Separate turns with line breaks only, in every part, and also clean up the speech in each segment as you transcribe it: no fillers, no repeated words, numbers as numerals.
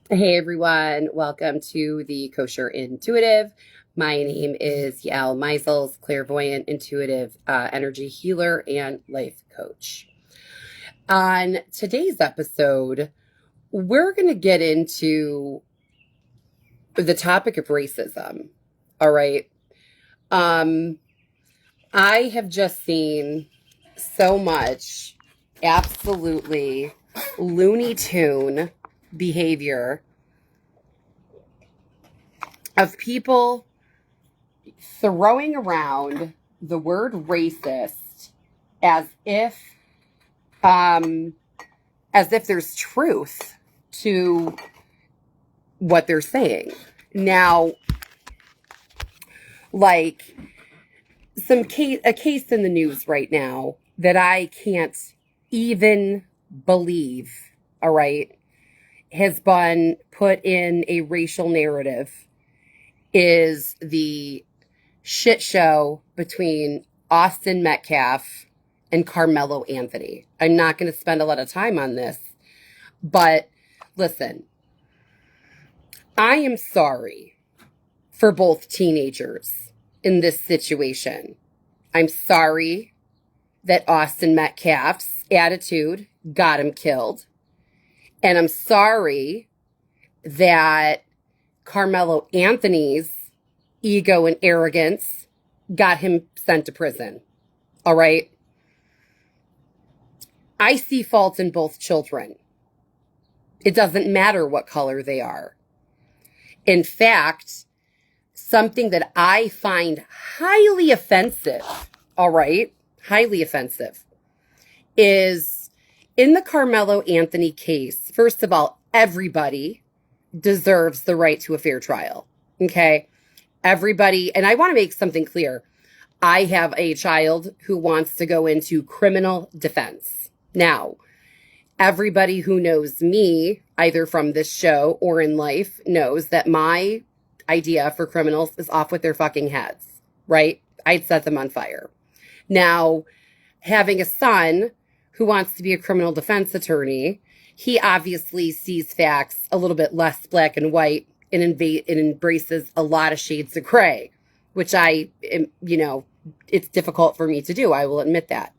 Hey everyone, welcome to the Kosher Intuitive. My name is Yael Meisels, clairvoyant, intuitive, energy healer, and life coach. On today's episode, we're going to get into the topic of racism. All right. Um, I have just seen so much absolutely Looney Tune behavior of people throwing around the word racist as if um there's truth to what they're saying. Now, like a case in the news right now that I can't even believe, all right, has been put in a racial narrative is the shit show between Austin Metcalf and Carmelo Anthony. I'm not going to spend a lot of time on this, but listen, I am sorry for both teenagers in this situation. I'm sorry that Austin Metcalf's attitude got him killed. And I'm sorry that Carmelo Anthony's ego and arrogance got him sent to prison. All right. I see fault in both children. It doesn't matter what color they are. In fact, something that I find highly offensive, all right, highly offensive, is in the Carmelo Anthony case. First of all, everybody deserves the right to a fair trial. Okay. Everybody, and I want to make something clear. I have a child who wants to go into criminal defense. Now, everybody who knows me, either from this show or in life, knows that my idea for criminals is off with their fucking heads, right? I'd set them on fire. Now, having a son who wants to be a criminal defense attorney, he obviously sees facts a little bit less black and white and embraces a lot of shades of gray, which it's difficult for me to do. I will admit that.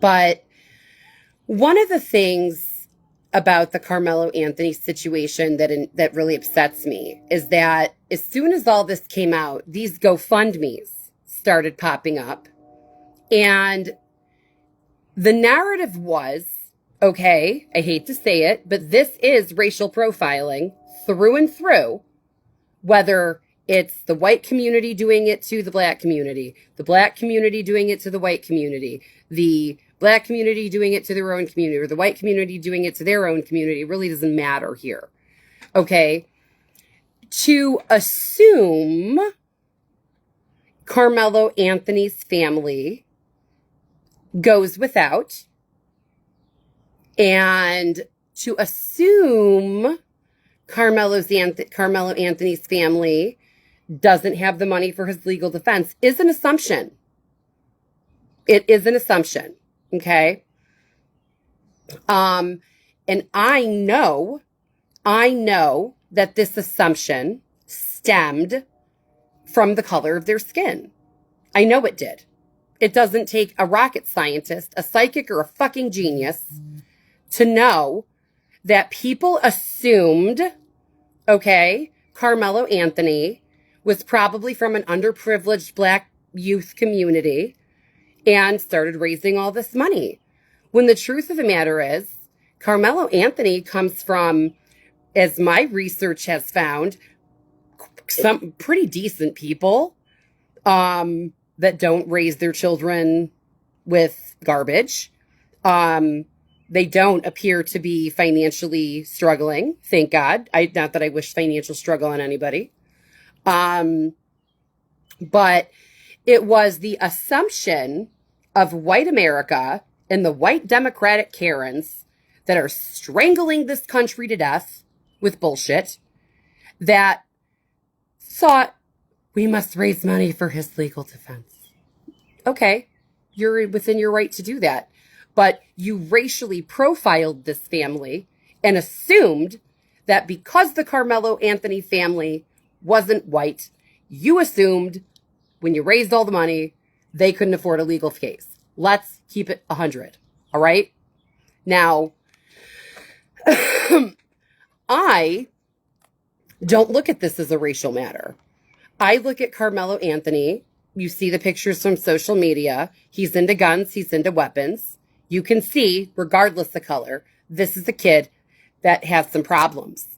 But one of the things about the Carmelo Anthony situation that really upsets me is that as soon as all this came out, these GoFundMes started popping up. And the narrative was, okay, I hate to say it, but this is racial profiling through and through, whether it's the white community doing it to the black community doing it to the white community, the black community doing it to their own community, or the white community doing it to their own community. It really doesn't matter here. Okay. To assume Carmelo Anthony's family goes without, and to assume Carmelo Anthony's family doesn't have the money for his legal defense is an assumption. It is an assumption. Okay. And I know that this assumption stemmed from the color of their skin. I know it did. It doesn't take a rocket scientist, a psychic, or a fucking genius to know that people assumed, okay, Carmelo Anthony was probably from an underprivileged black youth community and started raising all this money. When the truth of the matter is, Carmelo Anthony comes from, as my research has found, some pretty decent people that don't raise their children with garbage. They don't appear to be financially struggling, thank God. Not that I wish financial struggle on anybody. But it was the assumption of white America and the white Democratic Karens that are strangling this country to death with bullshit that thought we must raise money for his legal defense. Okay, you're within your right to do that. But you racially profiled this family and assumed that because the Carmelo Anthony family wasn't white, you assumed when you raised all the money, they couldn't afford a legal case. Let's keep it 100. All right? Now, I don't look at this as a racial matter. I look at Carmelo Anthony. You see the pictures from social media. He's into guns. He's into weapons. You can see, regardless of color, this is a kid that has some problems.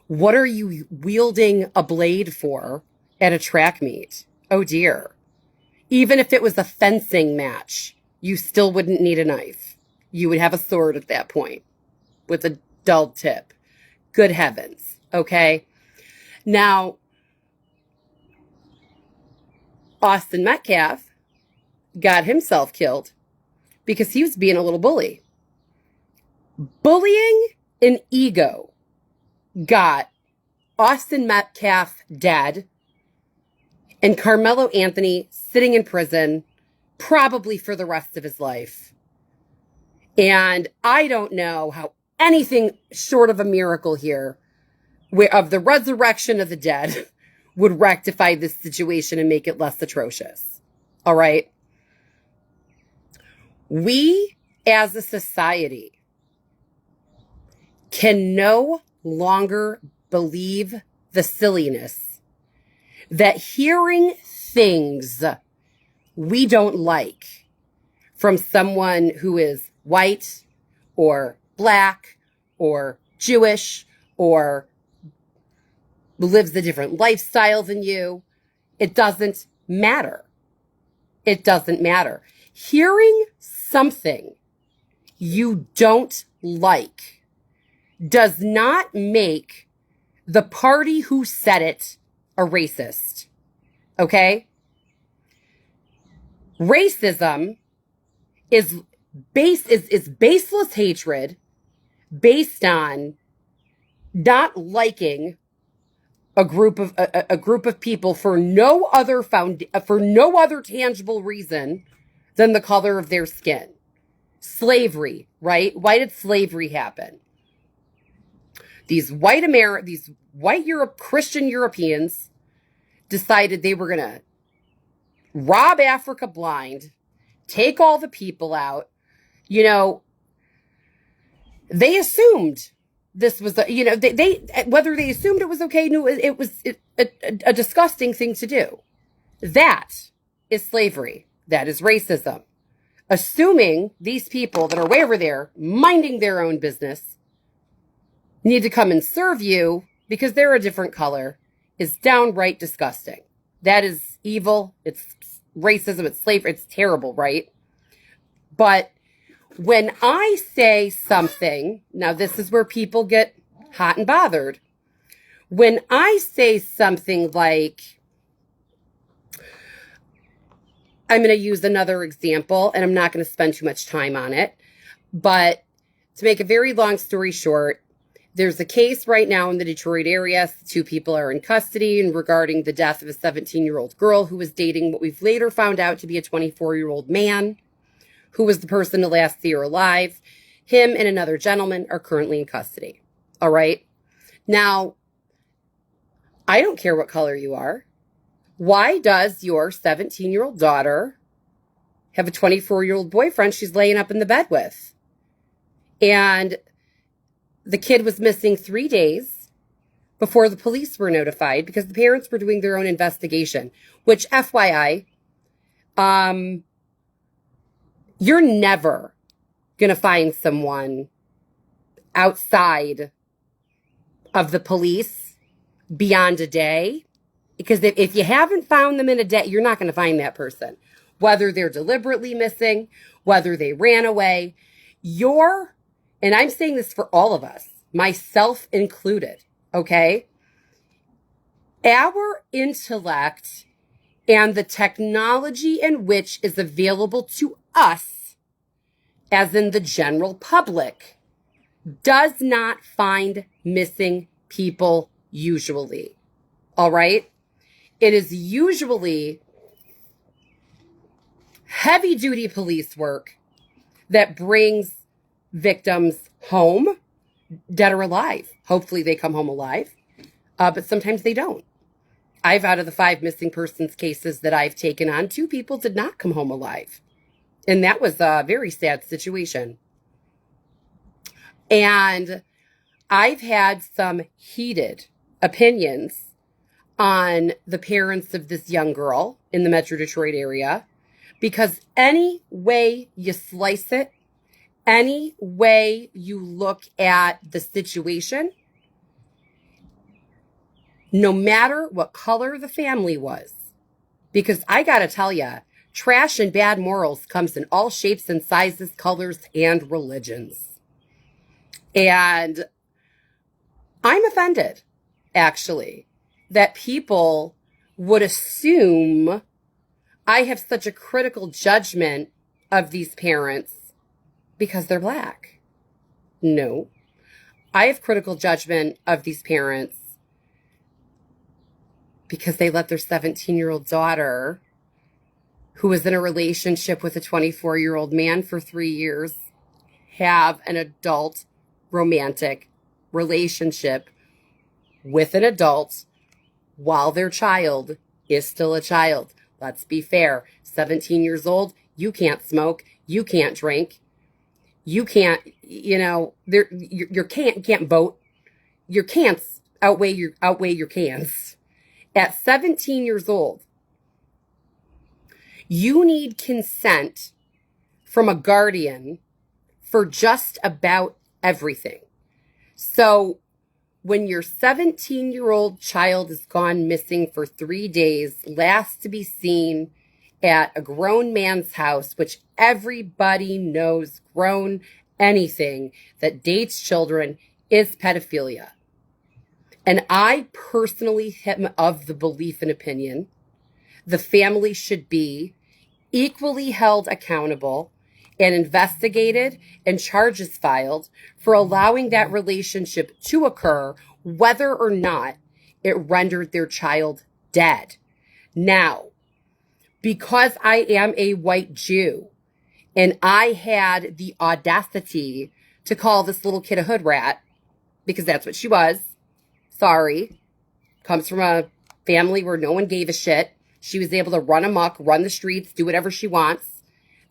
What are you wielding a blade for at a track meet? Oh dear. Even if it was a fencing match, you still wouldn't need a knife. You would have a sword at that point with a dull tip. Good heavens. Okay. Now, Austin Metcalf got himself killed because he was being a little bully. Bullying and ego got Austin Metcalf dead and Carmelo Anthony sitting in prison probably for the rest of his life. And I don't know how anything short of a miracle here of the resurrection of the dead would rectify this situation and make it less atrocious. All right. We as a society can no longer believe the silliness that hearing things we don't like from someone who is white or black or Jewish or lives a different lifestyle than you, it doesn't matter. It doesn't matter. Hearing something you don't like does not make the party who said it a racist. Okay? Racism is baseless hatred based on not liking a group of people for no other tangible reason than the color of their skin. Slavery, right? Why did slavery happen? These white Christian Europeans decided they were going to rob Africa blind, take all the people out. You know, they assumed this was, they whether they assumed it was okay, knew it was a disgusting thing to do. That is slavery. That is racism. Assuming these people that are way over there, minding their own business, need to come and serve you because they're a different color is downright disgusting. That is evil. It's racism. It's slavery. It's terrible, right? But when I say something, now this is where people get hot and bothered. When I say something like, I'm going to use another example, and I'm not going to spend too much time on it. But to make a very long story short, there's a case right now in the Detroit area. 2 people are in custody and regarding the death of a 17-year-old girl who was dating what we've later found out to be a 24-year-old man who was the person to last see her alive. Him and another gentleman are currently in custody. All right. Now, I don't care what color you are. Why does your 17-year-old daughter have a 24-year-old boyfriend she's laying up in the bed with? And the kid was missing 3 days before the police were notified because the parents were doing their own investigation, which FYI, you're never going to find someone outside of the police beyond a day. Because if you haven't found them in a day, you're not going to find that person. Whether they're deliberately missing, whether they ran away, and I'm saying this for all of us, myself included, okay? Our intellect and the technology in which is available to us, as in the general public, does not find missing people usually. All right? It is usually heavy-duty police work that brings victims home, dead or alive. Hopefully they come home alive, but sometimes they don't. Out of the 5 missing persons cases that I've taken on, 2 people did not come home alive. And that was a very sad situation. And I've had some heated opinions on the parents of this young girl in the Metro Detroit area, because any way you slice it, any way you look at the situation, no matter what color the family was, because I gotta tell ya, trash and bad morals comes in all shapes and sizes, colors, and religions. And I'm offended, actually, that people would assume I have such a critical judgment of these parents because they're Black. No. I have critical judgment of these parents because they let their 17-year-old daughter, who was in a relationship with a 24-year-old man for 3 years, have an adult romantic relationship with an adult while their child is still a child. Let's be fair. 17 years old, you can't smoke, you can't drink, you can't, your can't vote. Your can'ts outweigh your cans. At 17 years old, you need consent from a guardian for just about everything. So when your 17-year-old child is gone missing for 3 days, last to be seen at a grown man's house, which everybody knows grown anything that dates children is pedophilia. And I personally am of the belief and opinion the family should be equally held accountable and investigated and charges filed for allowing that relationship to occur, whether or not it rendered their child dead. Now, because I am a white Jew and I had the audacity to call this little kid a hood rat, because that's what she was. Sorry. Comes from a family where no one gave a shit. She was able to run amok, run the streets, do whatever she wants.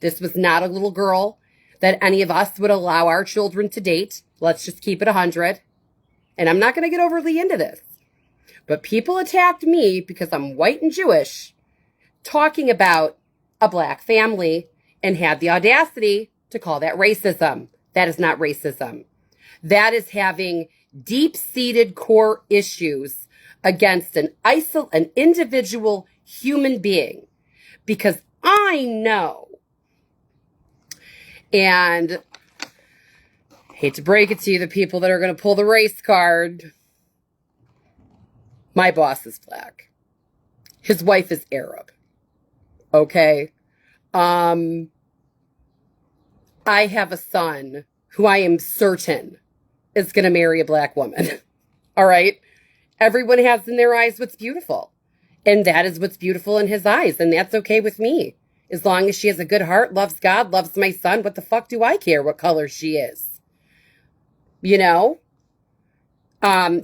This was not a little girl that any of us would allow our children to date. Let's just keep it 100. And I'm not going to get overly into this. But people attacked me because I'm white and Jewish, talking about a Black family, and had the audacity to call that racism. That is not racism. That is having deep-seated core issues against an individual human being. Because I know, and hate to break it to you, the people that are going to pull the race card, my boss is Black. His wife is Arab. Okay? I have a son who I am certain is going to marry a Black woman. All right? Everyone has in their eyes what's beautiful. And that is what's beautiful in his eyes. And that's okay with me. As long as she has a good heart, loves God, loves my son, what the fuck do I care what color she is? You know?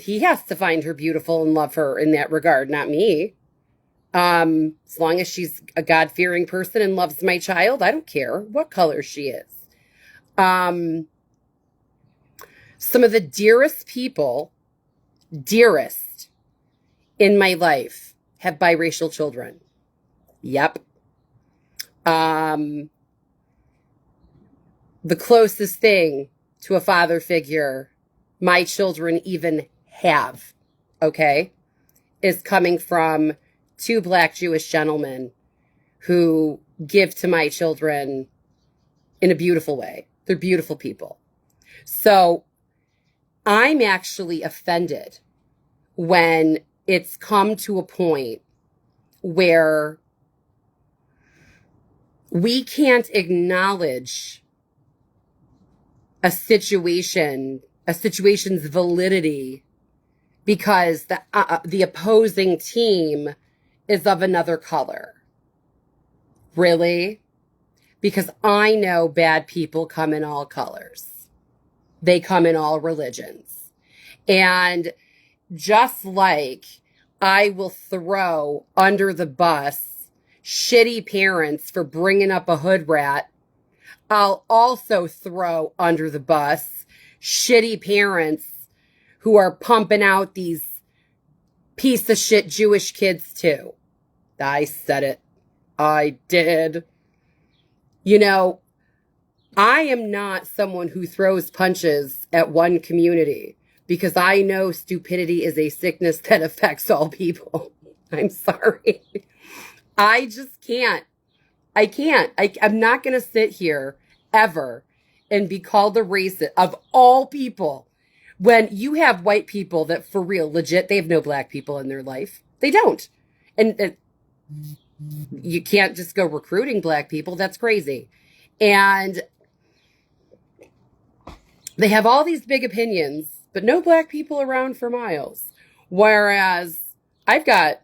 He has to find her beautiful and love her in that regard, not me. As long as she's a God-fearing person and loves my child, I don't care what color she is. Some of the dearest people, dearest in my life, have biracial children. Yep. The closest thing to a father figure my children even have, okay, is coming from 2 Black Jewish gentlemen who give to my children in a beautiful way. They're beautiful people. So I'm actually offended when it's come to a point where we can't acknowledge a situation's validity because the opposing team is of another color. Really? because I know bad people come in all colors. They come in all religions. And just like I will throw under the bus shitty parents for bringing up a hood rat, I'll also throw under the bus shitty parents who are pumping out these piece of shit Jewish kids too. I said it. I did. You know, I am not someone who throws punches at one community because I know stupidity is a sickness that affects all people. I'm sorry. I just can't. I can't. I'm not going to sit here ever and be called a racist of all people when you have white people that for real, legit, they have no black people in their life. They don't. And you can't just go recruiting black people. That's crazy. And they have all these big opinions, but no black people around for miles. Whereas I've got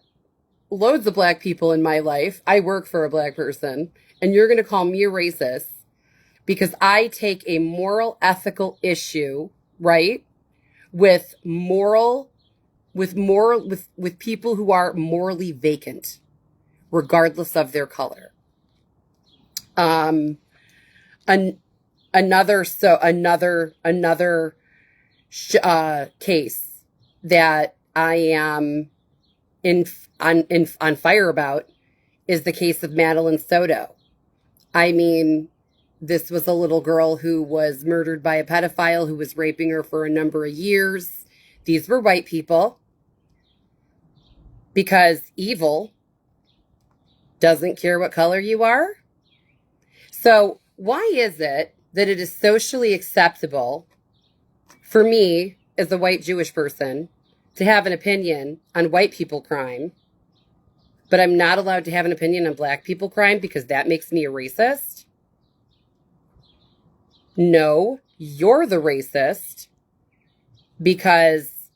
loads of black people in my life. I work for a black person, and you're going to call me a racist because I take a moral, ethical issue, right? With people who are morally vacant, regardless of their color. Another case that I am on fire about is the case of Madeline Soto. I mean, this was a little girl who was murdered by a pedophile who was raping her for a number of years. These were white people because evil doesn't care what color you are. So why is it that it is socially acceptable for me as a white Jewish person to have an opinion on white people crime, but I'm not allowed to have an opinion on black people crime because that makes me a racist? No, you're the racist, because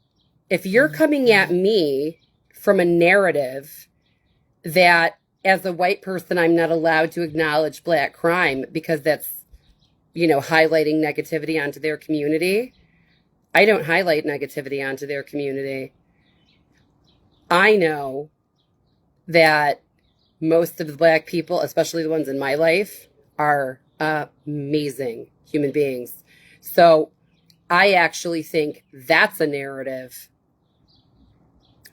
if you're coming at me from a narrative that as a white person, I'm not allowed to acknowledge black crime because that's, highlighting negativity onto their community. I don't highlight negativity onto their community. I know that most of the black people, especially the ones in my life, are amazing human beings. So I actually think that's a narrative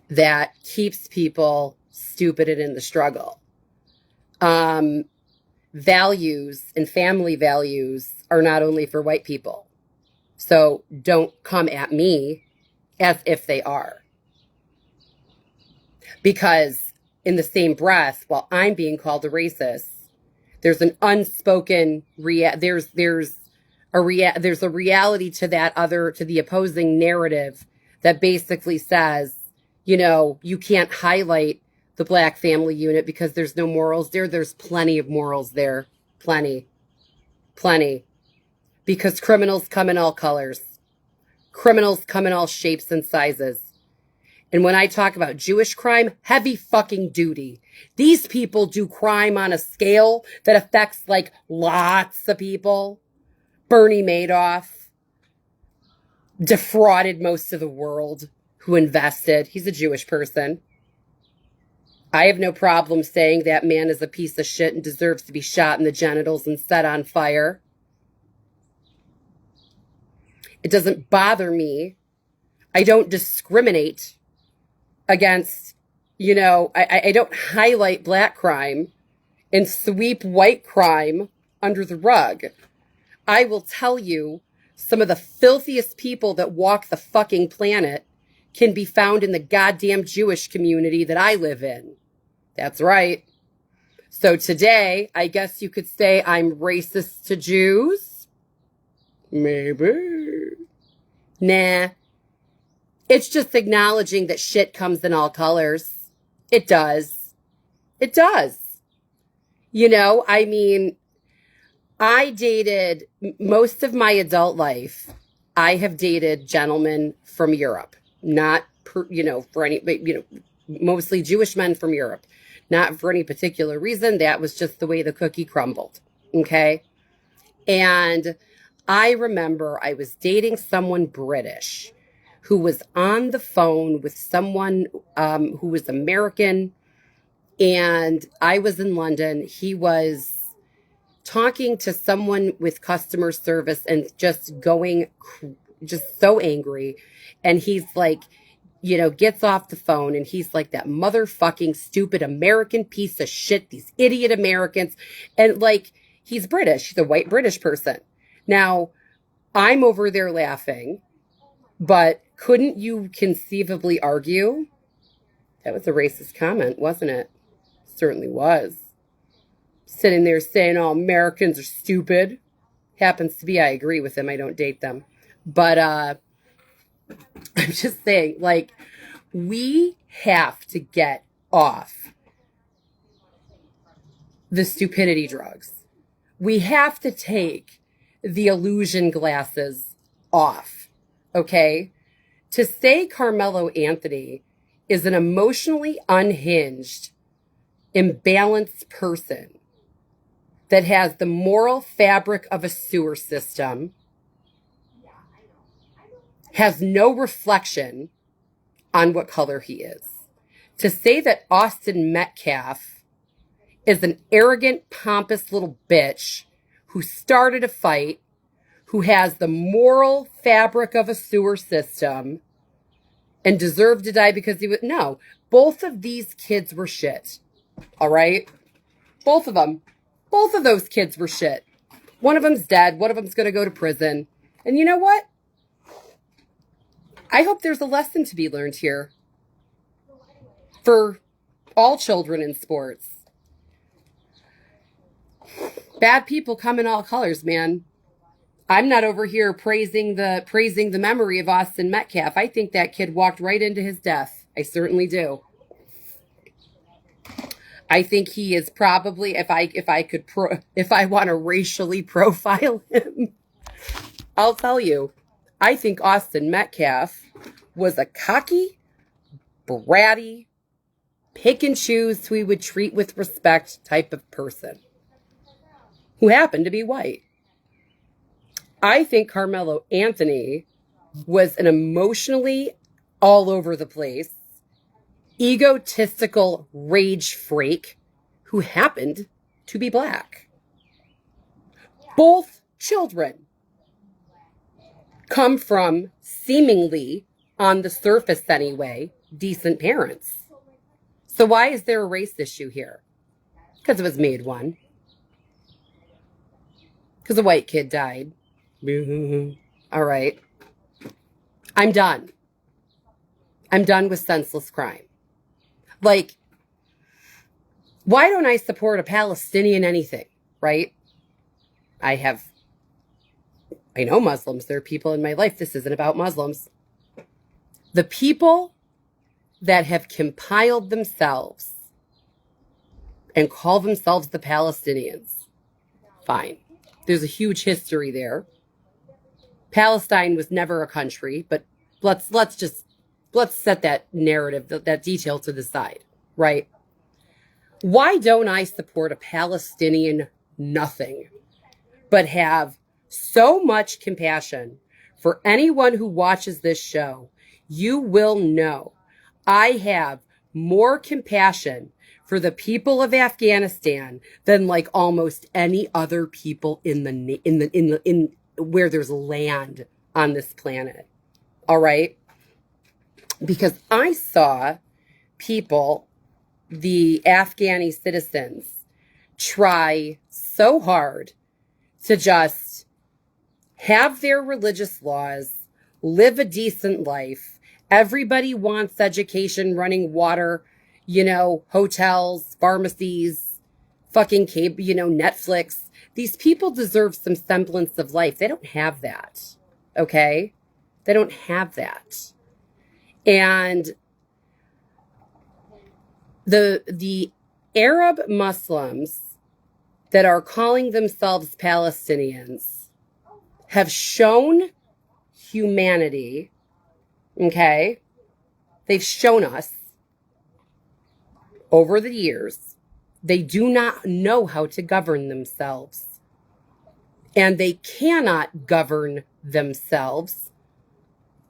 that keeps people stupid and in the struggle. Values and family values are not only for white people. So don't come at me as if they are. Because in the same breath, while I'm being called a racist, there's an unspoken there's a reality to to the opposing narrative that basically says, you can't highlight the black family unit because there's no morals there. There's plenty of morals there. Plenty. Because criminals come in all colors. Criminals come in all shapes and sizes. And when I talk about Jewish crime, heavy fucking duty. These people do crime on a scale that affects lots of people. Bernie Madoff defrauded most of the world who invested. He's a Jewish person. I have no problem saying that man is a piece of shit and deserves to be shot in the genitals and set on fire. It doesn't bother me. I don't discriminate against, I don't highlight black crime and sweep white crime under the rug. I will tell you, some of the filthiest people that walk the fucking planet can be found in the goddamn Jewish community that I live in. That's right. So today, I guess you could say I'm racist to Jews. Maybe. Nah. It's just acknowledging that shit comes in all colors. It does. It does. I dated most of my adult life. I have dated gentlemen from Europe, not, mostly Jewish men from Europe, not for any particular reason. That was just the way the cookie crumbled. Okay. And I remember I was dating someone British who was on the phone with someone who was American. And I was in London. He was talking to someone with customer service and just going just so angry. And he's like, gets off the phone and he's like, that motherfucking stupid American piece of shit, these idiot Americans. And like, he's British. He's a white British person. Now, I'm over there laughing, but couldn't you conceivably argue? That was a racist comment, wasn't it? Certainly was. Sitting there saying all Americans are stupid. Happens to be, I agree with them. I don't date them. But I'm just saying, like, we have to get off the stupidity drugs. We have to take the illusion glasses off, okay? To say Carmelo Anthony is an emotionally unhinged, imbalanced person that has the moral fabric of a sewer system, has no reflection on what color he is. To say that Austin Metcalf is an arrogant, pompous little bitch who started a fight, who has the moral fabric of a sewer system and deserved to die because he was... No, both of these kids were shit. All right? Both of them. Both of those kids were shit. One of them's dead. One of them's going to go to prison. And you know what? I hope there's a lesson to be learned here for all children in sports. Bad people come in all colors, man. I'm not over here praising the memory of Austin Metcalf. I think that kid walked right into his death. I certainly do. I think he is probably, if I want to racially profile him, I'll tell you, I think Austin Metcalf was a cocky, bratty, pick and choose who he would treat with respect type of person who happened to be white. I think Carmelo Anthony was an emotionally all over the place, egotistical rage freak who happened to be black. Both children come from seemingly, on the surface anyway, decent parents. So why is there a race issue here? Because it was made one. Because a white kid died. All right. I'm done. I'm done with senseless crime. Like, why don't I support a Palestinian anything, right? I know Muslims. There are people in my life. This isn't about Muslims. The people that have compiled themselves and call themselves the Palestinians, fine. There's a huge history there. Palestine was never a country, but let's set that narrative, that detail to the side, right? Why don't I support a Palestinian nothing, but have so much compassion for anyone who watches this show? You will know I have more compassion for the people of Afghanistan than like almost any other people in where there's land on this planet. All right? Because I saw people, the Afghani citizens, try so hard to just have their religious laws, live a decent life. Everybody wants education, running water, hotels, pharmacies, fucking cable, Netflix. These people deserve some semblance of life. They don't have that. Okay? They don't have that. And the Arab Muslims that are calling themselves Palestinians have shown humanity, okay? They've shown us over the years they do not know how to govern themselves. and they cannot govern themselves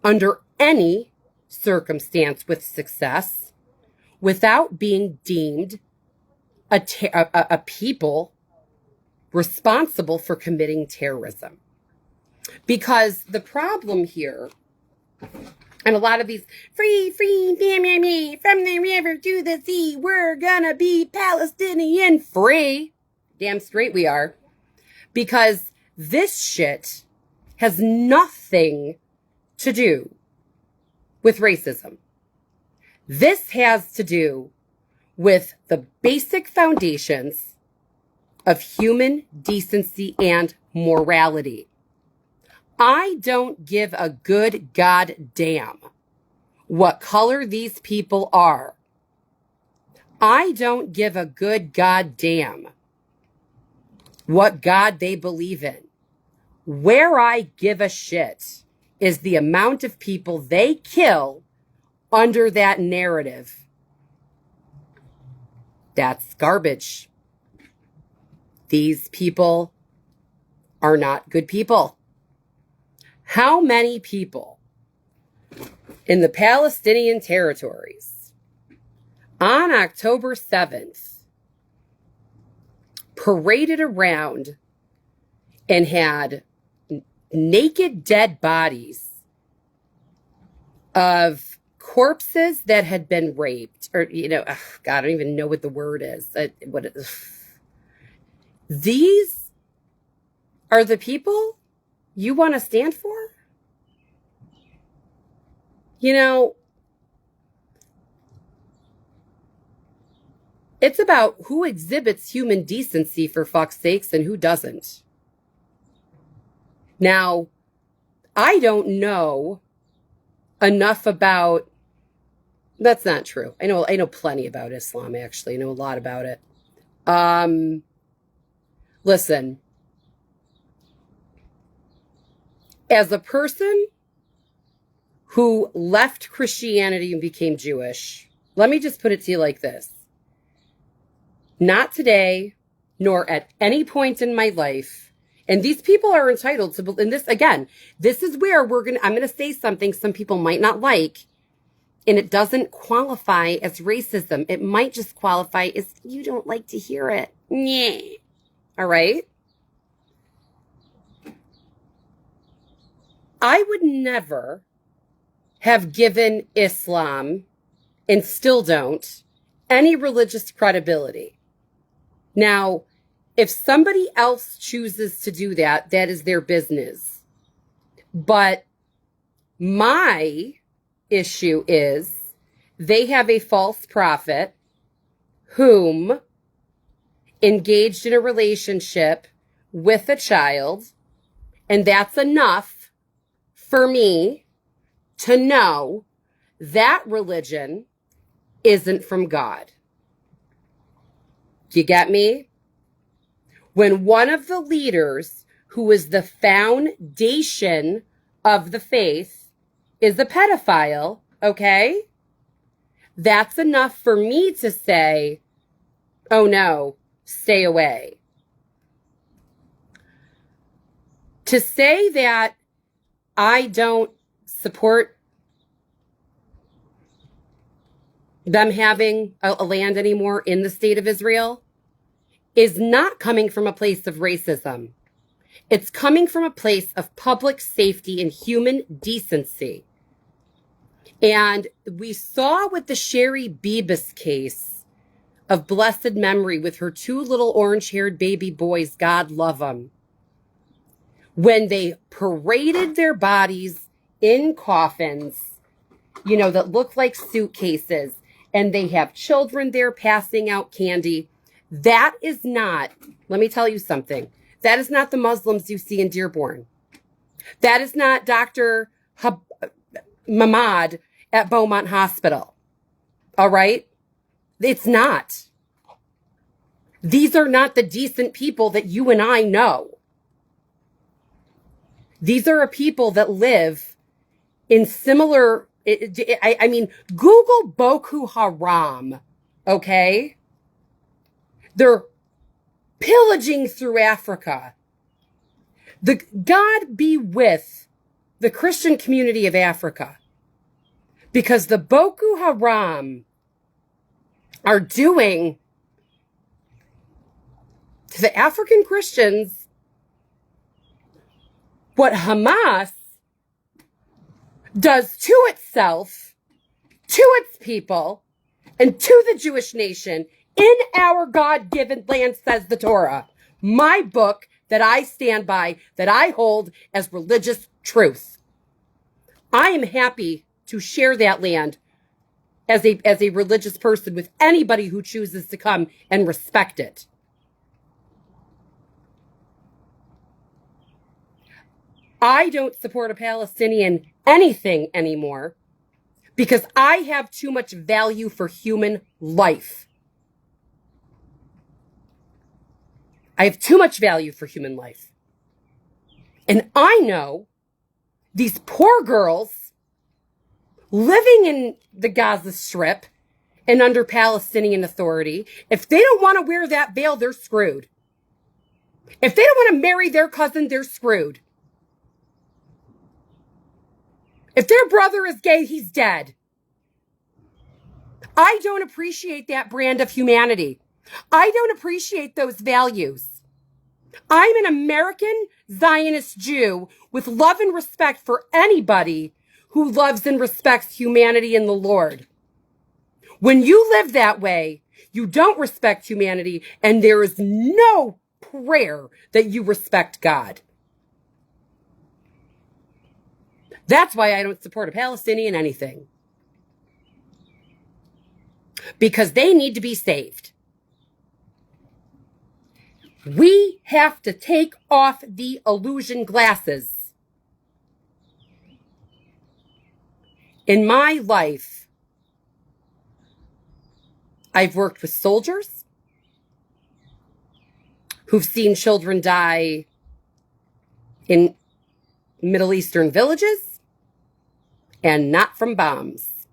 under any circumstance with success without being deemed a people responsible for committing terrorism. Because the problem here, and a lot of these free, me, from the river to the sea, we're gonna be Palestinian free. Damn straight we are. Because this shit has nothing to do with racism. This has to do with the basic foundations of human decency and morality. I don't give a good goddamn what color these people are. I don't give a good goddamn what God they believe in. Where I give a shit is the amount of people they kill under that narrative. That's garbage. These people are not good people. How many people in the Palestinian territories on October 7th paraded around and had naked dead bodies of corpses that had been raped, or, God, I don't even know what the word is. These are the people you want to stand for? It's about who exhibits human decency, for fuck's sakes, and who doesn't. Now, I don't know enough about, that's not true. I know plenty about Islam, actually. I know a lot about it. Listen, as a person who left Christianity and became Jewish, let me just put it to you like this. Not today, nor at any point in my life. And these people are entitled to, and this, again, this is where I'm going to say something some people might not like, and it doesn't qualify as racism. It might just qualify as you don't like to hear it. Yeah. All right? I would never have given Islam, and still don't, any religious credibility. Now, if somebody else chooses to do that, that is their business. But my issue is they have a false prophet whom engaged in a relationship with a child, and that's enough for me to know that religion isn't from God. Do you get me? When one of the leaders, who is the foundation of the faith, is a pedophile, okay? That's enough for me to say, oh no, stay away. To say that I don't support them having a land anymore in the state of Israel is not coming from a place of racism. It's coming from a place of public safety and human decency. And we saw with the Sherry Bibas case of blessed memory with her two little orange-haired baby boys, God love them, when they paraded their bodies in coffins, that look like suitcases, and they have children there passing out candy. That is not, let me tell you something, that is not the Muslims you see in Dearborn. That is not Dr. Mahmoud at Beaumont Hospital. All right? It's not. These are not the decent people that you and I know. These are a people that live in similar, Google Boko Haram, okay? They're pillaging through Africa. The God be with the Christian community of Africa, because the Boko Haram are doing to the African Christians what Hamas does to itself, to its people, and to the Jewish nation in our God-given land, says the Torah. My book that I stand by, that I hold as religious truth. I am happy to share that land as a religious person with anybody who chooses to come and respect it. I don't support a Palestinian anything anymore because I have too much value for human life. I have too much value for human life. And I know these poor girls living in the Gaza Strip and under Palestinian Authority, if they don't want to wear that veil, they're screwed. If they don't want to marry their cousin, they're screwed. If their brother is gay, he's dead. I don't appreciate that brand of humanity. I don't appreciate those values. I'm an American Zionist Jew with love and respect for anybody who loves and respects humanity and the Lord. When you live that way, you don't respect humanity, and there is no prayer that you respect God. That's why I don't support a Palestinian anything. Because they need to be saved. We have to take off the illusion glasses. In my life, I've worked with soldiers who've seen children die in Middle Eastern villages, and not from bombs.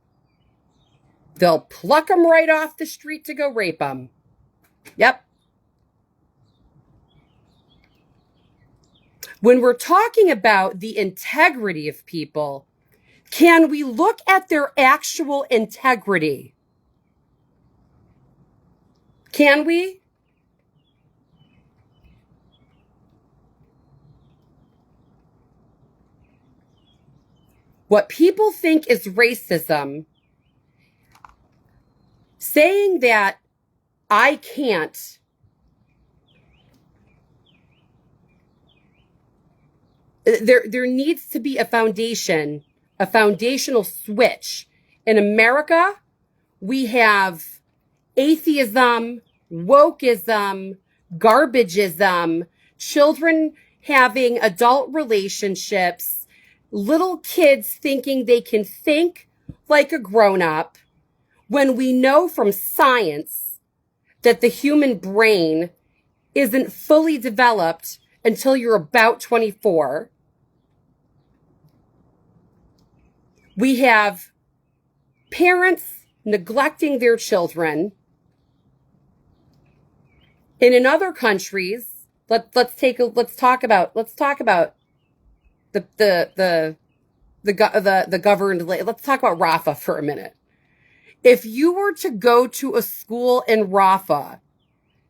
They'll pluck them right off the street to go rape them. Yep. When we're talking about the integrity of people, can we look at their actual integrity? Can we? What people think is racism, saying that I can't there needs to be a foundational switch. In America, we have atheism, wokeism, garbageism, children having adult relationships, little kids thinking they can think like a grown-up, when we know from science that the human brain isn't fully developed until you're about 24. We have parents neglecting their children. And in other countries, let's talk about the governed. Let's talk about Rafah for a minute. If you were to go to a school in Rafah,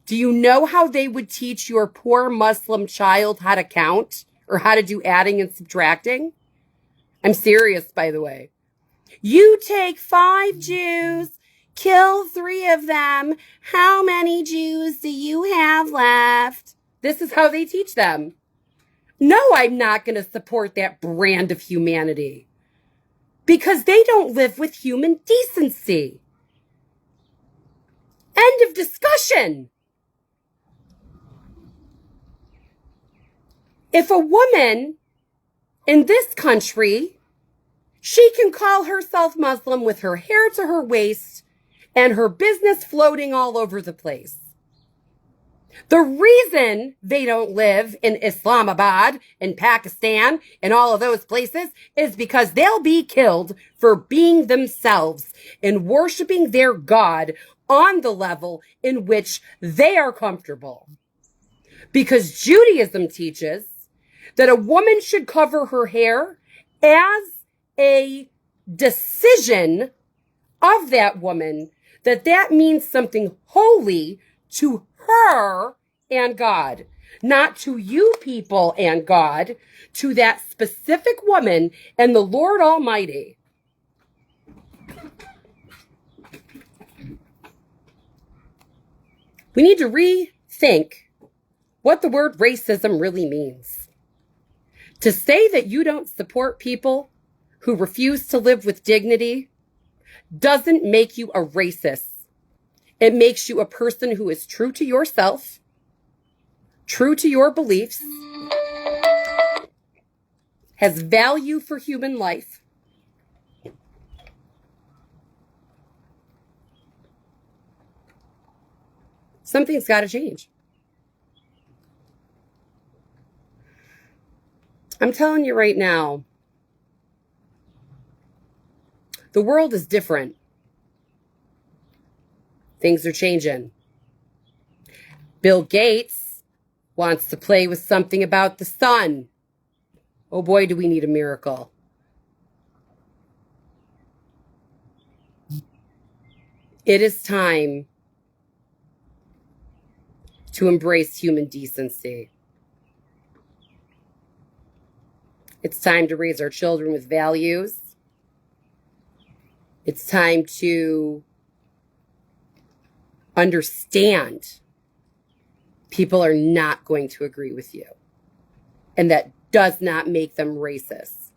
do you know how they would teach your poor Muslim child how to count or how to do adding and subtracting? I'm serious, by the way. You take 5 Jews, kill 3 of them. How many Jews do you have left? This is how they teach them. No, I'm not going to support that brand of humanity because they don't live with human decency. End of discussion. If a woman in this country, she can call herself Muslim with her hair to her waist and her business floating all over the place. The reason they don't live in Islamabad and Pakistan and all of those places is because they'll be killed for being themselves and worshiping their God on the level in which they are comfortable. Because Judaism teaches that a woman should cover her hair as a decision of that woman, that means something holy to her and God, not to you people and God, to that specific woman and the Lord Almighty. We need to rethink what the word racism really means. To say that you don't support people who refuse to live with dignity doesn't make you a racist. It makes you a person who is true to yourself, true to your beliefs, has value for human life. Something's got to change. I'm telling you right now, the world is different. Things are changing. Bill Gates wants to play with something about the sun. Oh boy, do we need a miracle. It is time to embrace human decency. It's time to raise our children with values. It's time to understand people are not going to agree with you. And that does not make them racist.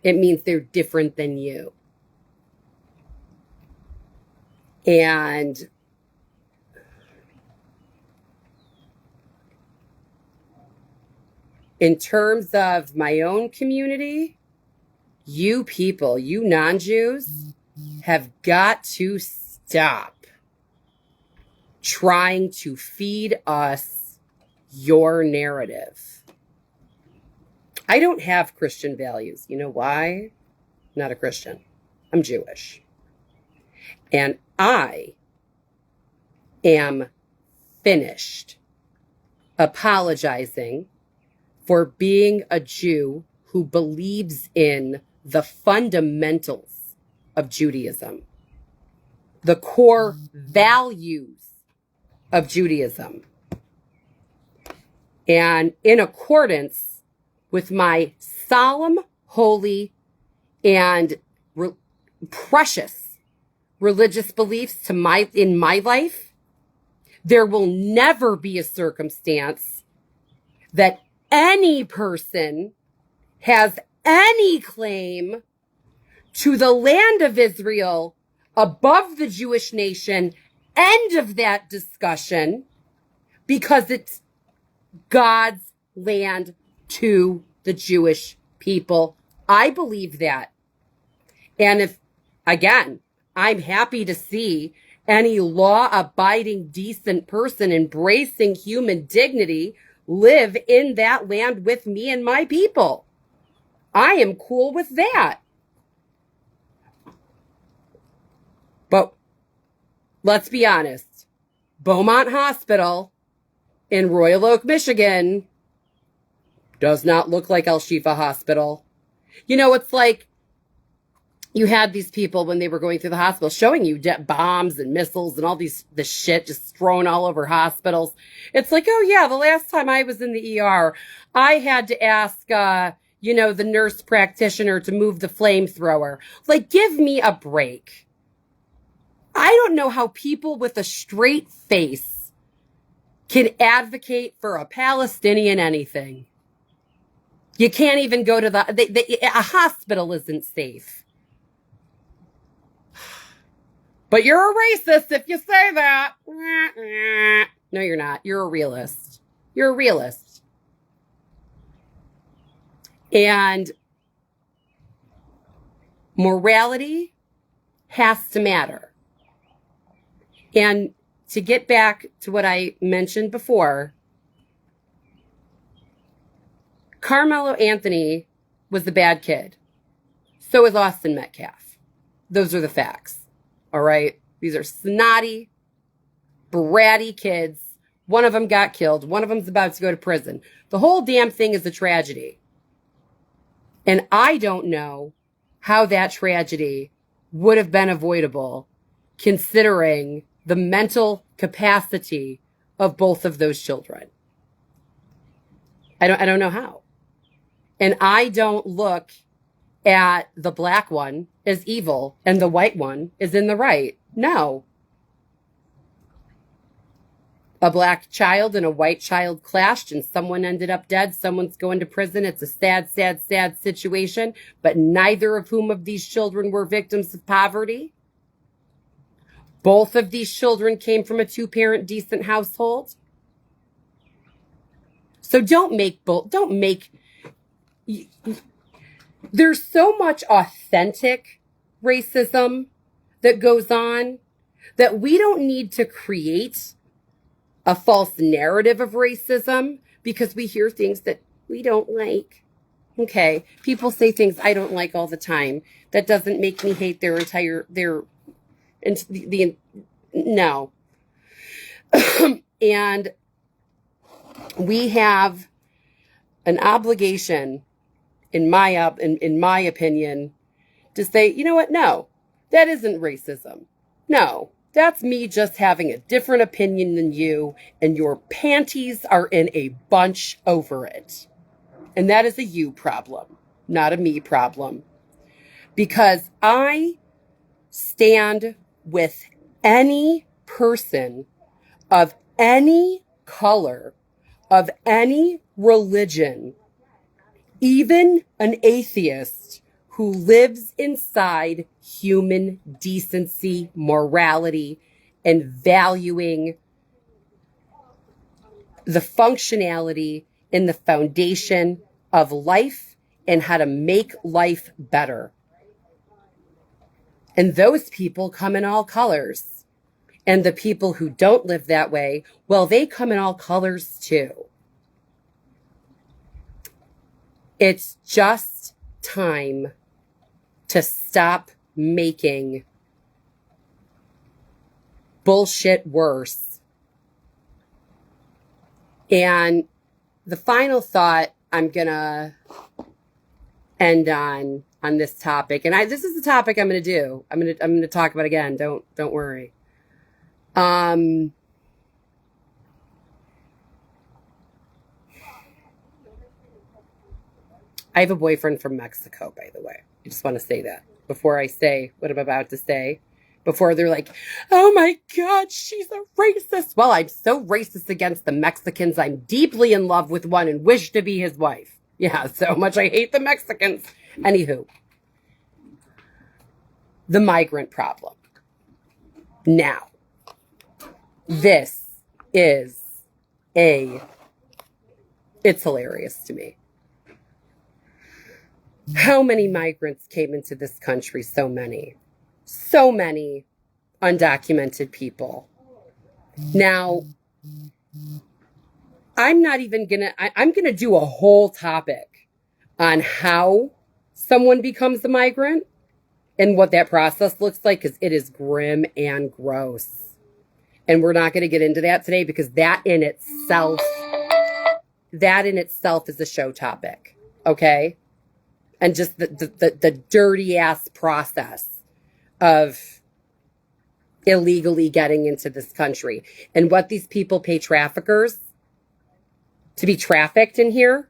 It means they're different than you. And in terms of my own community, you people, you non-Jews, have got to stop trying to feed us your narrative. I don't have Christian values. You know why? I'm not a Christian. I'm Jewish. And I am finished apologizing for being a Jew who believes in the fundamentals of Judaism, the core values of Judaism, and in accordance with my solemn, holy, and precious religious beliefs in my life, there will never be a circumstance that any person has any claim to the land of Israel above the Jewish nation. End of that discussion, because it's God's land to the Jewish people. I believe that. And if, again, I'm happy to see any law-abiding, decent person embracing human dignity live in that land with me and my people. I am cool with that. But let's be honest. Beaumont Hospital in Royal Oak, Michigan does not look like El Shifa Hospital. You know, it's like you had these people when they were going through the hospital showing you bombs and missiles and all the shit just thrown all over hospitals. It's like, oh yeah, the last time I was in the ER, I had to ask, the nurse practitioner to move the flamethrower. Like, give me a break. I don't know how people with a straight face can advocate for a Palestinian anything. You can't even go to a hospital isn't safe. But you're a racist if you say that. No, you're not. You're a realist. You're a realist. And morality has to matter. And to get back to what I mentioned before, Carmelo Anthony was the bad kid. So is Austin Metcalf. Those are the facts. All right? These are snotty, bratty kids. One of them got killed. One of them's about to go to prison. The whole damn thing is a tragedy. And I don't know how that tragedy would have been avoidable considering the mental capacity of both of those children. I don't know how. And I don't look at the black one as evil and the white one is in the right. No. A black child and a white child clashed and someone ended up dead. Someone's going to prison. It's a sad, sad, sad situation, but neither of whom of these children were victims of poverty. Both of these children came from a two-parent decent household. So there's so much authentic racism that goes on that we don't need to create a false narrative of racism because we hear things that we don't like. Okay. People say things I don't like all the time. That doesn't make me hate no. And we have an obligation, in my opinion, to say, you know what? No, that isn't racism. No, that's me just having a different opinion than you, and your panties are in a bunch over it. And that is a you problem, not a me problem. Because I stand with any person of any color, of any religion, even an atheist who lives inside human decency, morality, and valuing the functionality and the foundation of life and how to make life better. And those people come in all colors. And the people who don't live that way, well, they come in all colors too. It's just time to stop making bullshit worse. And the final thought I'm going to end on this topic, and this is the topic I'm going to do. I'm going to talk about again. Don't worry. I have a boyfriend from Mexico, by the way. I just want to say that before I say what I'm about to say. Before they're like, oh my God, she's a racist. Well, I'm so racist against the Mexicans. I'm deeply in love with one and wish to be his wife. Yeah, so much I hate the Mexicans. Anywho, the migrant problem. Now, this is it's hilarious to me. How many migrants came into this country? So many undocumented people. Now, I'm going to do a whole topic on how someone becomes a migrant and what that process looks like, because it is grim and gross. And we're not going to get into that today because that in itself is a show topic. Okay? And just the dirty ass process of illegally getting into this country and what these people pay traffickers to be trafficked in here,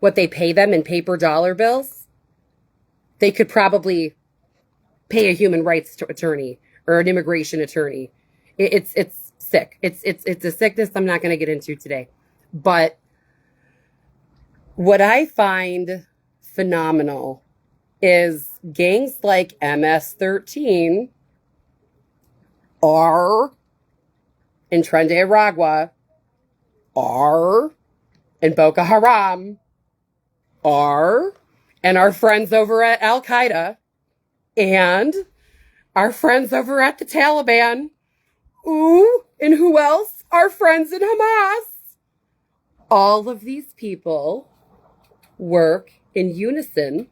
what they pay them in paper dollar bills. They could probably pay a human rights attorney or an immigration attorney. It's sick. It's a sickness I'm not going to get into today. But what I find phenomenal is gangs like MS-13 are in Tren de Aragua, are in Boko Haram, are, and our friends over at Al Qaeda, and our friends over at the Taliban. Ooh, and who else? Our friends in Hamas. All of these people work in unison,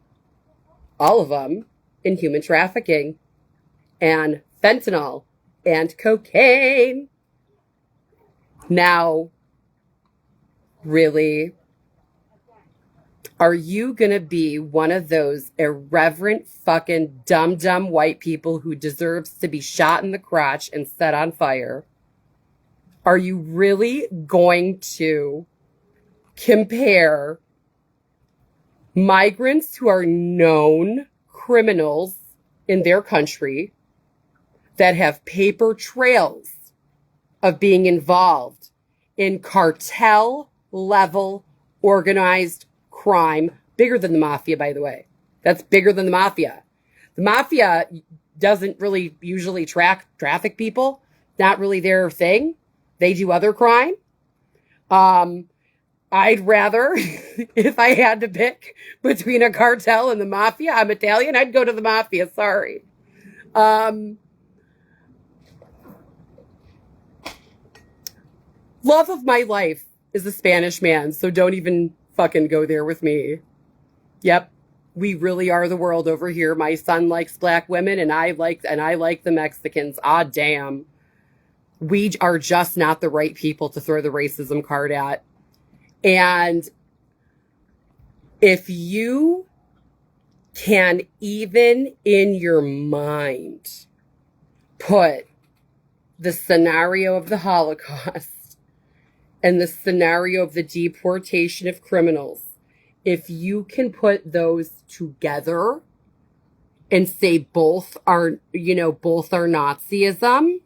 all of them, in human trafficking and fentanyl and cocaine. Now, really, Are you going to be one of those irreverent, fucking dumb white people who deserves to be shot in the crotch and set on fire? Are you really going to compare migrants who are known criminals in their country that have paper trails of being involved in cartel level organized crime, bigger than the mafia, by the way? That's bigger than the mafia. The mafia doesn't really usually traffic people. Not really their thing. They do other crime. I'd rather, if I had to pick between a cartel and the mafia, I'm Italian, I'd go to the mafia, sorry. Love of my life is a Spanish man, so don't even fucking go there with me. Yep, we really are the world over here. My son likes black women, and I like the Mexicans. Ah, damn. We are just not the right people to throw the racism card at. And if you can even in your mind put the scenario of the Holocaust and the scenario of the deportation of criminals, if you can put those together and say both are Nazism,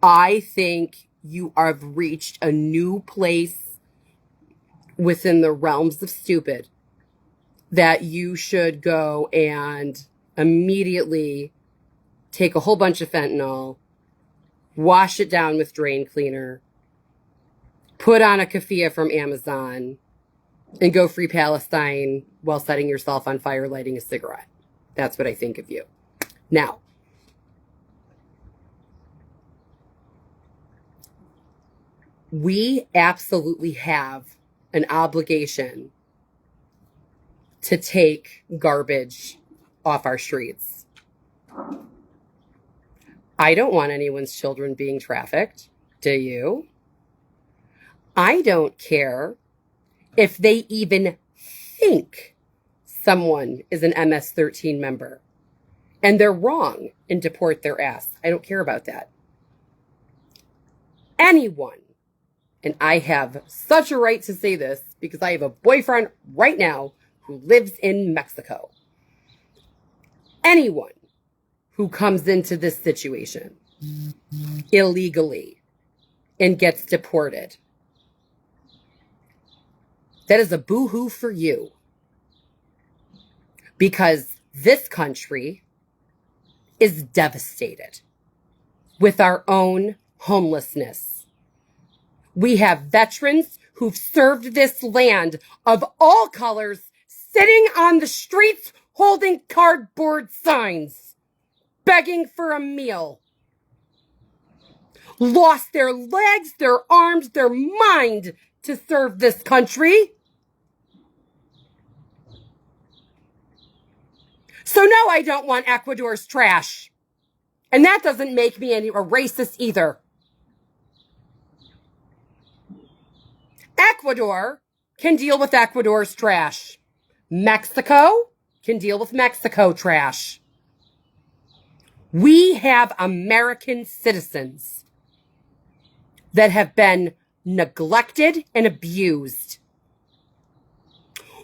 I think you have reached a new place within the realms of stupid that you should go and immediately take a whole bunch of fentanyl, wash it down with drain cleaner, put on a keffiyeh from Amazon, and go free Palestine while setting yourself on fire lighting a cigarette. That's what I think of you. Now, we absolutely have an obligation to take garbage off our streets. I don't want anyone's children being trafficked. Do you? I don't care if they even think someone is an MS-13 member and they're wrong and deport their ass. I don't care about that. Anyone, and I have such a right to say this because I have a boyfriend right now who lives in Mexico. Anyone who comes into this situation illegally and gets deported, that is a boo-hoo for you. Because this country is devastated with our own homelessness. We have veterans who've served this land of all colors sitting on the streets holding cardboard signs, begging for a meal. Lost their legs, their arms, their mind to serve this country. So no, I don't want Ecuador's trash. And that doesn't make me a racist either. Ecuador can deal with Ecuador's trash. Mexico can deal with Mexico trash. We have American citizens that have been neglected and abused,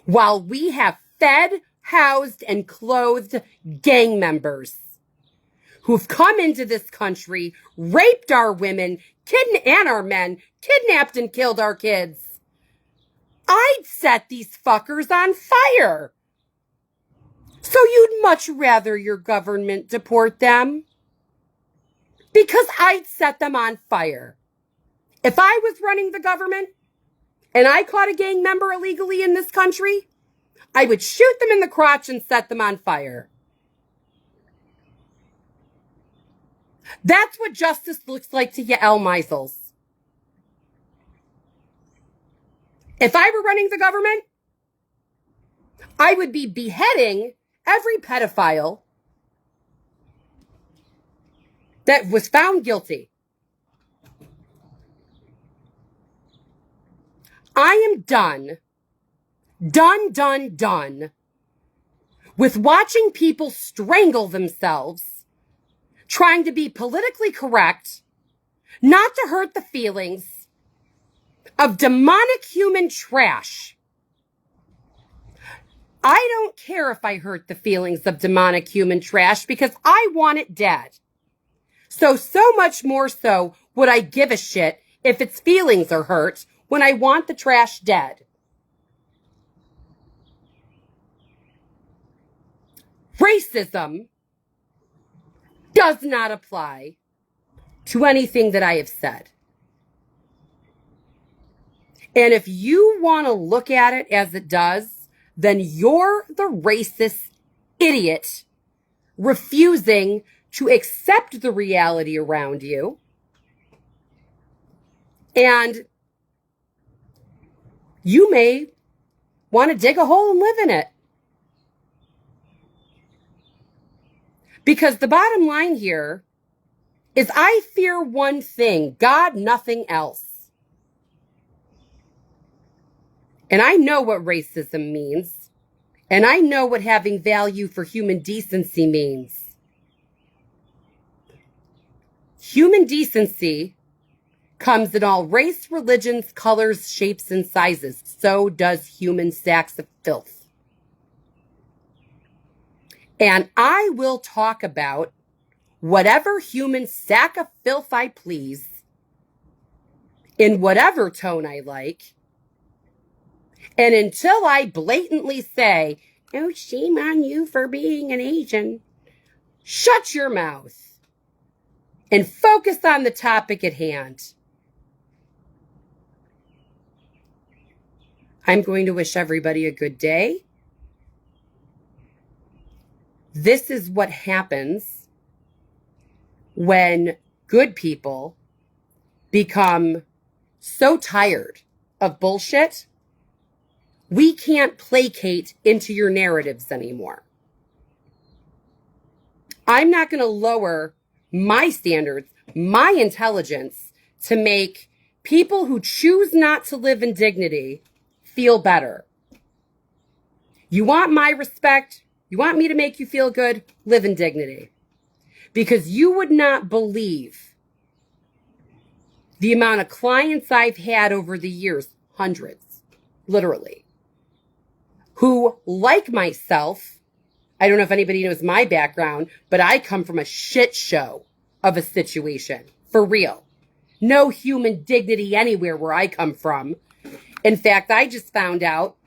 while we have fed, housed, and clothed gang members who've come into this country, raped our women, and our men, kidnapped and killed our kids. I'd set these fuckers on fire. So you'd much rather your government deport them? Because I'd set them on fire. If I was running the government and I caught a gang member illegally in this country, I would shoot them in the crotch and set them on fire. That's what justice looks like to you, El Meisels. If I were running the government, I would be beheading every pedophile that was found guilty. I am done done with watching people strangle themselves, trying to be politically correct, not to hurt the feelings of demonic human trash. I don't care if I hurt the feelings of demonic human trash because I want it dead. So much more so would I give a shit if its feelings are hurt when I want the trash dead. Racism does not apply to anything that I have said. And if you want to look at it as it does, then you're the racist idiot refusing to accept the reality around you. And you may want to dig a hole and live in it. Because the bottom line here is I fear one thing, God, nothing else. And I know what racism means. And I know what having value for human decency means. Human decency comes in all race, religions, colors, shapes, and sizes. So does human sacks of filth. And I will talk about whatever human sack of filth I please, in whatever tone I like, and until I blatantly say, oh, shame on you for being an Asian, shut your mouth and focus on the topic at hand. I'm going to wish everybody a good day. This is what happens when good people become so tired of bullshit, we can't placate into your narratives anymore. I'm not going to lower my standards, my intelligence, to make people who choose not to live in dignity feel better. You want my respect? You want me to make you feel good? Live in dignity. Because you would not believe the amount of clients I've had over the years, hundreds, literally, who, like myself, I don't know if anybody knows my background, but I come from a shit show of a situation, for real. No human dignity anywhere where I come from. In fact, I just found out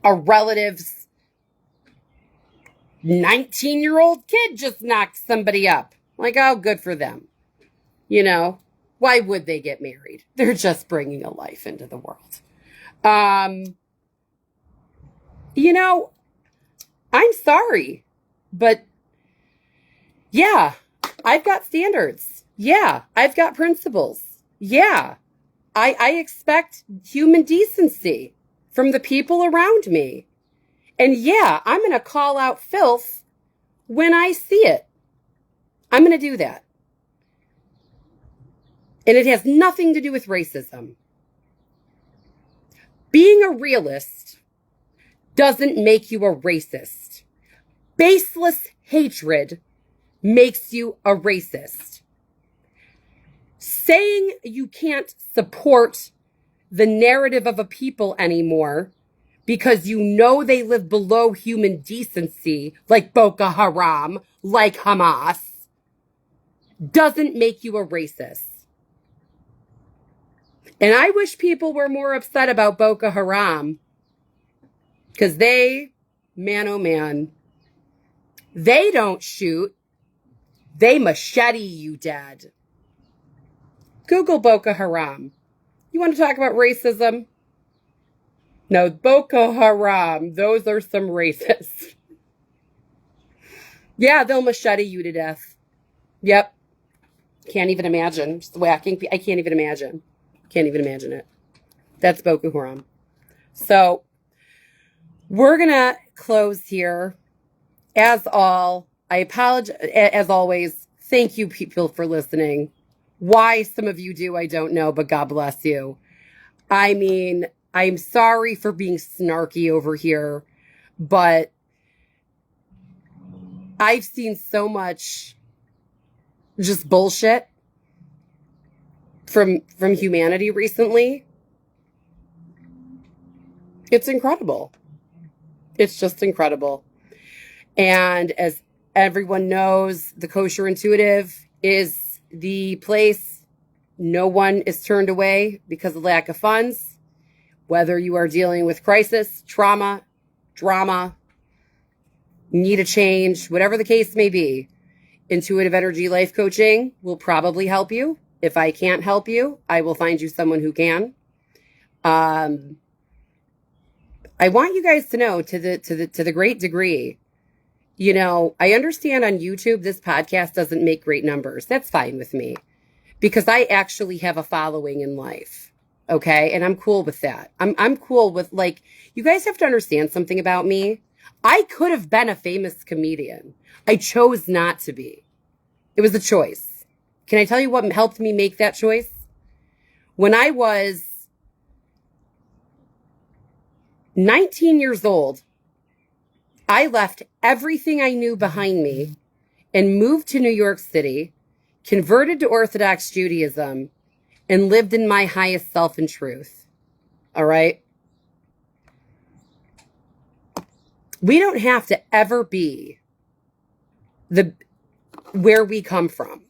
a relative's 19-year-old kid just knocked somebody up. Like, oh, good for them. You know, why would they get married? They're just bringing a life into the world. You know, I'm sorry, but yeah, I've got standards. Yeah, I've got principles. Yeah, I expect human decency from the people around me. And yeah, I'm going to call out filth when I see it. I'm going to do that. And it has nothing to do with racism. Being a realist doesn't make you a racist. Baseless hatred makes you a racist. Saying you can't support the narrative of a people anymore because you know they live below human decency, like Boko Haram, like Hamas, doesn't make you a racist. And I wish people were more upset about Boko Haram, because they, man oh man, they don't shoot, they machete you dead. Google Boko Haram. You want to talk about racism? No, Boko Haram, those are some racists. Yeah, they'll machete you to death. Yep. Can't even imagine. Just whacking. I can't even imagine. Can't even imagine it. That's Boko Haram. So, we're going to close here. As I apologize. As always, thank you people for listening. Why some of you do, I don't know, but God bless you. I mean, I'm sorry for being snarky over here, but I've seen so much just bullshit from humanity recently. It's incredible. It's just incredible. And as everyone knows, the Kosher Intuitive is the place no one is turned away because of lack of funds. Whether you are dealing with crisis, trauma, drama, need a change, whatever the case may be, intuitive energy life coaching will probably help you. If I can't help you, I will find you someone who can. I want you guys to know to the great degree, you know, I understand on YouTube this podcast doesn't make great numbers. That's fine with me because I actually have a following in life. Okay. And I'm cool with that. I'm cool with, like, you guys have to understand something about me. I could have been a famous comedian. I chose not to be. It was a choice. Can I tell you what helped me make that choice? When I was 19 years old, I left everything I knew behind me and moved to New York City, converted to Orthodox Judaism, and lived in my highest self and truth. All right? We don't have to ever be where we come from.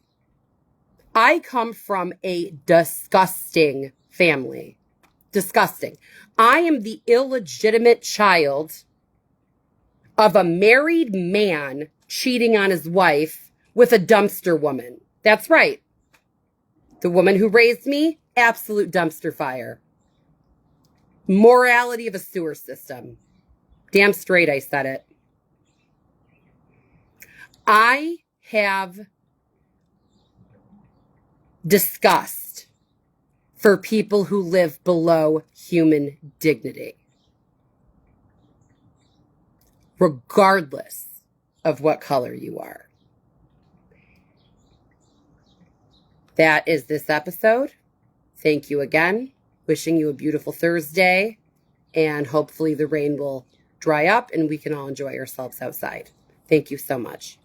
I come from a disgusting family. Disgusting. I am the illegitimate child of a married man cheating on his wife with a dumpster woman. That's right. The woman who raised me, absolute dumpster fire. Morality of a sewer system. Damn straight I said it. I have disgust for people who live below human dignity, regardless of what color you are. That is this episode. Thank you again. Wishing you a beautiful Thursday, and hopefully the rain will dry up and we can all enjoy ourselves outside. Thank you so much.